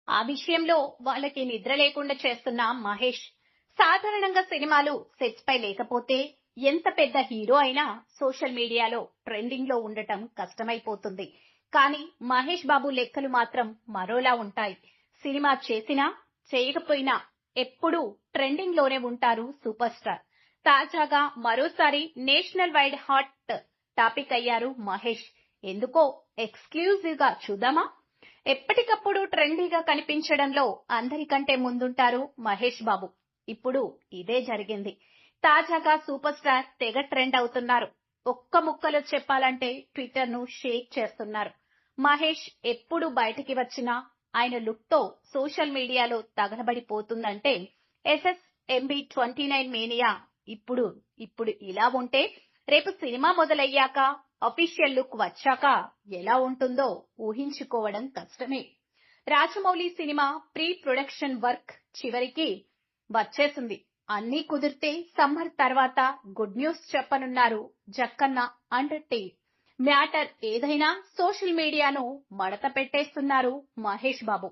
ఆ విషయంలో వాళ్ళకి నిద్ర లేకుండా చేస్తున్న మహేష్. సాధారణంగా సినిమాలు సెట్స్ పై లేకపోతే ఎంత పెద్ద హీరో అయినా సోషల్ మీడియాలో ట్రెండింగ్ లో ఉండటం కష్టమైపోతుంది. కానీ మహేష్ బాబు లెక్కలు మాత్రం మరోలా ఉంటాయి. సినిమా చేసినా చేయకపోయినా ఎప్పుడూ ట్రెండింగ్ లోనే ఉంటారు సూపర్ స్టార్. తాజాగా మరోసారి నేషనల్ వైడ్ హాట్ టాపిక్ అయ్యారు మహేష్. ఎందుకో ఎక్స్క్లూజివ్ గా చూద్దామా? ఎప్పటికప్పుడు ట్రెండీగా కనిపించడంలో అందరికంటే ముందుంటారు మహేష్ బాబు. ఇప్పుడు ఇదే జరిగింది. తాజాగా సూపర్ స్టార్ తెగ ట్రెండ్ అవుతున్నారు. ఒక్క ముక్కలో చెప్పాలంటే ట్విట్టర్ ను షేక్ చేస్తున్నారు. మహేష్ ఎప్పుడు బయటికి వచ్చినా ఆయన లుక్ తో సోషల్ మీడియాలో తగలబడిపోతుందంటే ఎస్ఎస్ఎంబి 29 మేనియా ఇప్పుడు ఇప్పుడు ఇలా ఉంటే రేపు సినిమా మొదలయ్యాక అఫీషియల్ లుక్ వచ్చాక ఎలా ఉంటుందో ఊహించుకోవడం కష్టమే. Rajamouli cinema pre production work చివరికి వచ్చేసింది. అన్నీ కుదిరితే సమ్మర్ తర్వాత గుడ్ న్యూస్ చెప్పనున్నారు జక్కన్న అండ్ టీమ్. మ్యాటర్ ఏదైనా సోషల్ మీడియాను మడత పెట్టేస్తున్నారు మహేష్ బాబు.